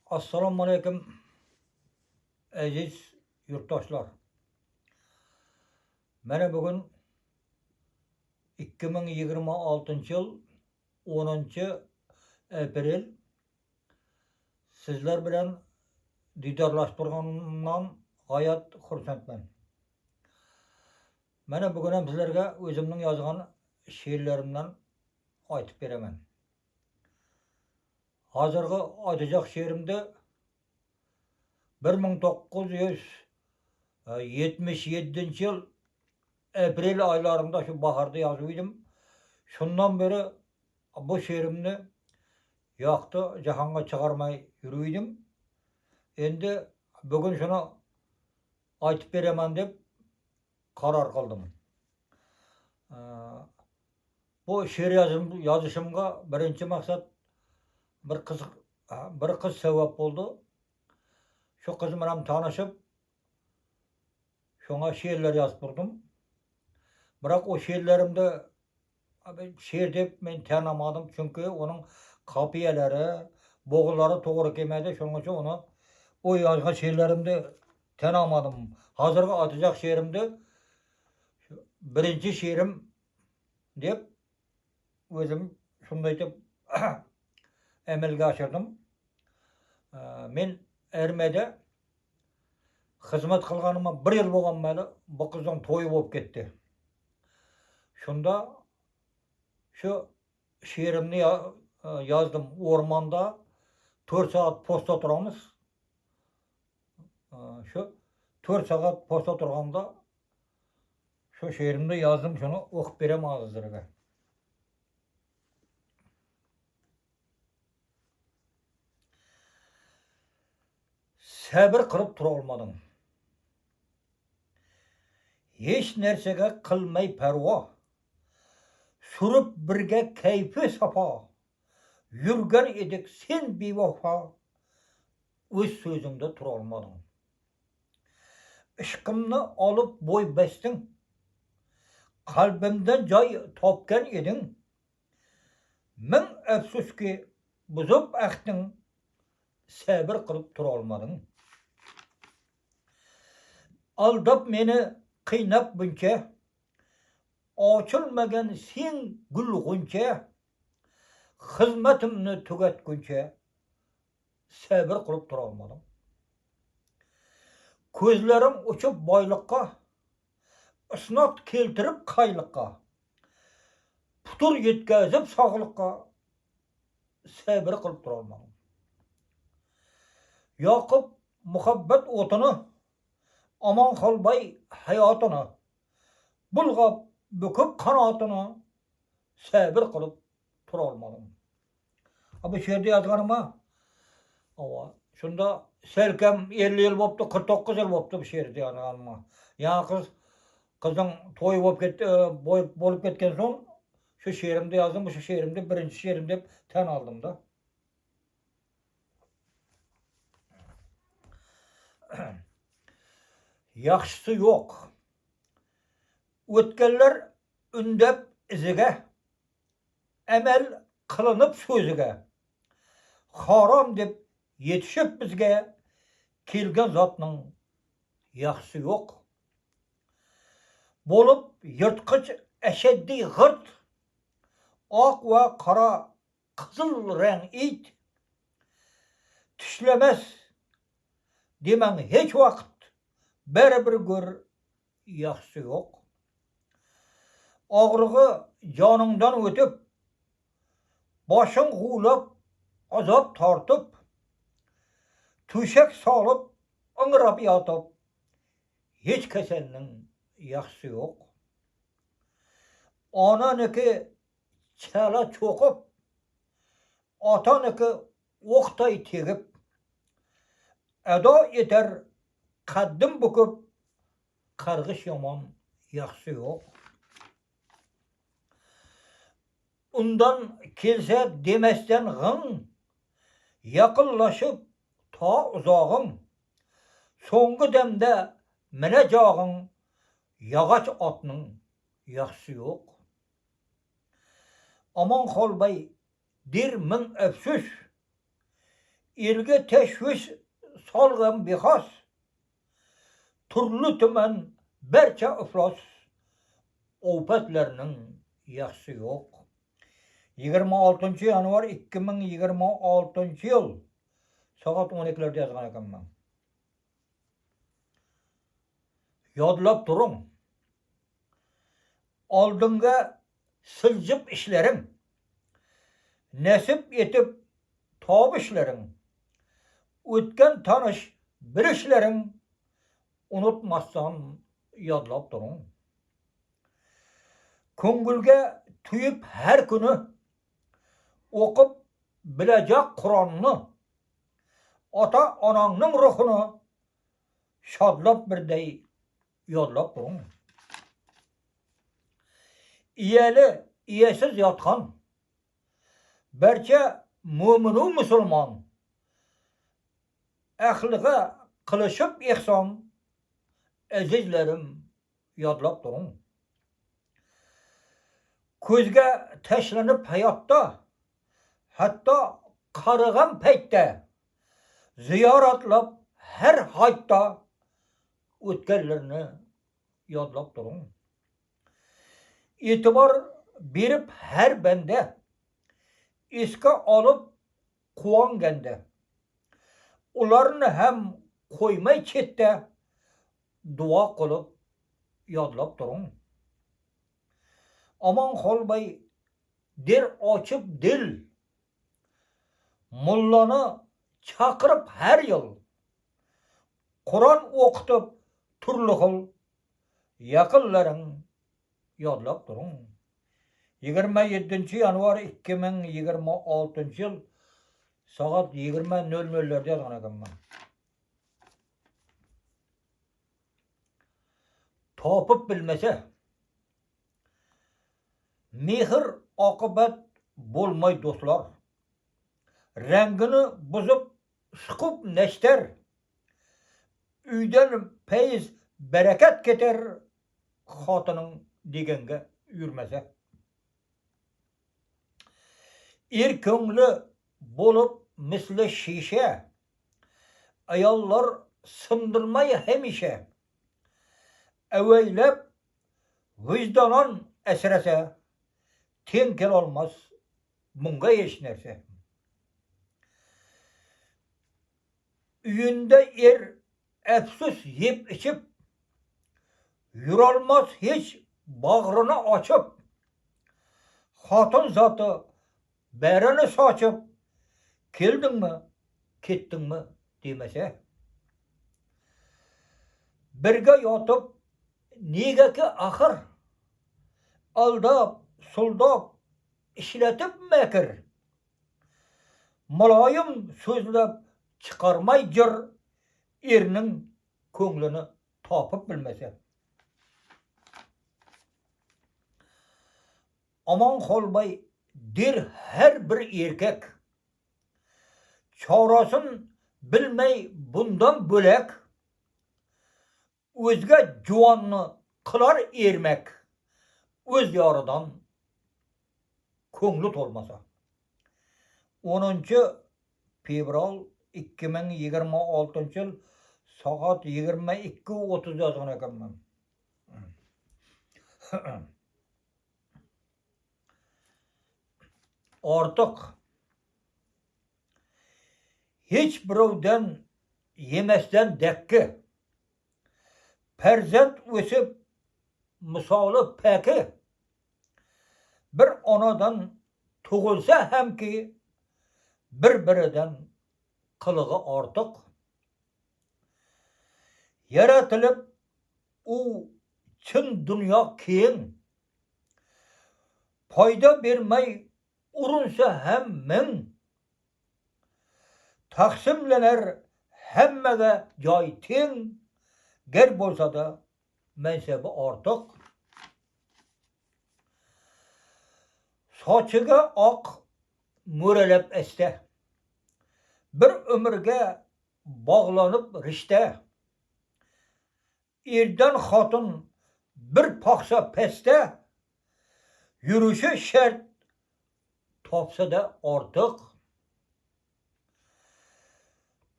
Assalamu alaikum aziz yurttaşlar. Mene bugün 2026 yıl 10 aprel sizler bilen didarlaştırgandan gayet xursandman. Mene bugün hem sizlerge özümün yazgan şiirlerimden aytıp beremen. Hazırgı aytacak şiirimde 1977 yıl aprel aylarında şu baharda yazıyordum. Şundan beri bu şiirimni yaktı cahanga çıkarmay yürüydüm. Endi bugün şunu aytıp beremen dep karar kıldım. Bu şiir yazışımga birinci maksat bir kız sebep oldu. Şu kız bilen tanışıp şuna şiirler yazıp durdum. Bırak o şiirlerimde şiir dep men tanımadım çünkü onun kapiyeleri, boğulları doğru gelmedi. Şunun için onu o yazgan şiirlerimde tanımadım. Hazırga atacak şiirimde birinci şiirim dep özüm şunday dep emelge aşırdım. Men Ermede hizmet kılganıma 1 yıl bolgan beri bu kızdan toyu bolup ketti. Şunda şu şiirimni yazdım ormanda 4 saat posta turamız. Şu 4 saat posta turganda şu şiirimni yazdım, şunu okup berem ağızlarga. Sabır kılıp tura olmadım. Hiç nersege kılmay perva. Sürüp birge keyfi safa. Yürgen edik sen bivafa. Öz sözümde tura olmadım. Işkımni alıp boy bestin. Kalbimden joy topgan edin. Min afsus ki buzup ahdin. Sabır kılıp tura olmadın. Aldap meni kıynap buncha. Açılmagan sen gül guncha. Hizmetimni tugatguncha. Sabır kılıp tura olmadım. Gözlerim uçup boylıkka. Isnat keltirip kaylıkka. Putur yetkazip sağlıkka. Sabır kılıp tura olmadım. Yakıp muhabbet otunu. Aman kalbay hayatını. Bulgap büküp kanatını. Sabır kılıp tura olmadım. Bu şiirde yazganıma şunda selkem 50 yıl boptu, 49 yıl boptu bu şiirde yazganıma. Ya kızın toyu bolup ketken son şu şiirimde yazdım, şu şiirimde birinci şiirim dep tan aldım da. Yaxşısı yok. Ötkenler ündep izige. Emel kılınıp sözüge. Haram dep yetişip bizge kelgen zatның yaxşısı yok. Bolup yırtkıç eşeddi gırt. Ak ve kara kızıl renk it. Tüşlemez demen hiç vakit. Berber gör yaxşısı yok. Ağrığı canından ötüp başın hulap azap tartıp tüşek salıp ıngırap yatıp hiç keselinin yaxşısı yok. Ananıki çala çokup atanıki oktay tegip eda yeter kaddim büküp kargış yaman yaxşısı yok. Ondan kelse demesden gın, yakınlaşıp ta uzağın, songu demde minecağın, yağaç atının yaxşısı yok. Aman kolbay, dir min öfsüz, ilgi teşviş salgın bir has. Turlu tümen berçe iflas. Opetlerinin yaxşı yok. 26 yanvar 2026 yıl saat 12'lerde yazgan ekanman. Yodlap durun. Aldınga sıljıp işlerim. Nesip etip tab işlerim. Ötken tanış bir işlerim. Unutmazsan yodlap durun. Köngülge tüyüp her günü okup bilecek Kur'an'ını, ata ananın ruhunu şadlap bir dey yodlap durun. İyeli, iyesiz yatkan, berçe müminu Müslüman, ehlige kılışıp ihsan, ezizlerim yodlap durun. Közge teşlenip hayatta, hatta karıgan peytte, ziyaratlap her haytta ötkenlerini yodlap durun. İtibar berip her bende, iske alıp kuvan gende. Ularını hem koymay çette, dua kılıp yodlap durun. Aman holbay der açıp dil, mullanı çakırıp her yıl, Kur'an okutup turlu kıl, yakınların yodlap durun. 27 yanvar 2026 yıl saat 20:00'lerde yazgan ekanman. Tapıp bilmese, mehir akıbet bolmay dostlar. Rengini bozup sıkıp neşter. Üyden peyiz bereket keter, hatının degenge yürmese. Er köngli bolup misli şişe, ayallar sındırmay hemişe. Eveylep vicdanan esrese, tenkel olmaz bunga hiç nerse. Üyünde er efsus yip içip, yürolmaz hiç bağrını açıp, hatun zatı berini saçıp, keldin mi, kettin mi demese. Birge yatıp, nigeki ahır, aldap, suldap, işletip mekir. Mulayim sözlep çıkarmay cır, erinin köngülünü tapıp bilmese. Aman holbay der her bir erkek, çarasın bilmey bundan bölek, özge juvanını kılar ermek, öz yarıdan köngülü tolmasa. 10 fevral 2026 yıl saat 22:30 yazgan ekanman. Artık hiç birovden yemesden dekki, perzent ösüp misalı peki, bir anadan tugulsa hem ki bir-birinden kılığı artık. Yaratılıp o çın dünya keyin, payda vermey urunsa hem min, taksimlener hemmege joy teng, ger bolsa da mensebi artık. Saçıga ak mürelep este, bir ömürge bağlanıp rişte, erden hatun bir paksa peste, yürüyüşü şert topsa da artık.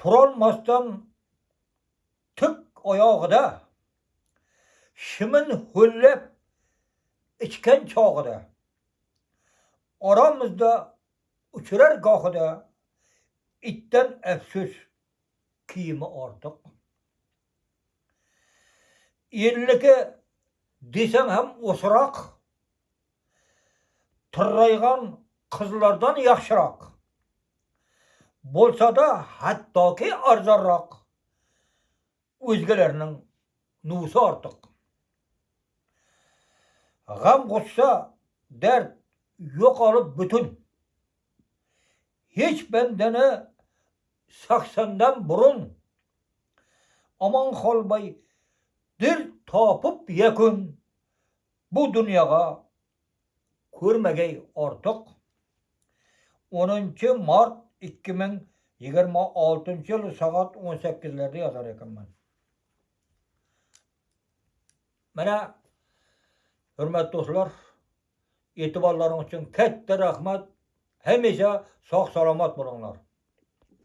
turolmasdan tık oyağıda, şimin hüllep içken çağıda, aramızda uçurar gahıda, itten efsüs kiyimi artık. Yerliki desem hem osrak, tırraygan kızlardan yaxşırak. Bolsa da hattaki arzarrak. Özgelerinin nusu artık. Gam koşsa dert yok alıp bütün. Hiç bendeni saksandan burun. Aman kolbay dil tapıp yakın. Bu dünyaya körmegey artık. 10 Mart 2026 yılı saat 18'lerde yazar ekanman. Mana hürmetli dostlar, etibarlarınız için katta rahmat. Hemece sağ salamat bulunlar.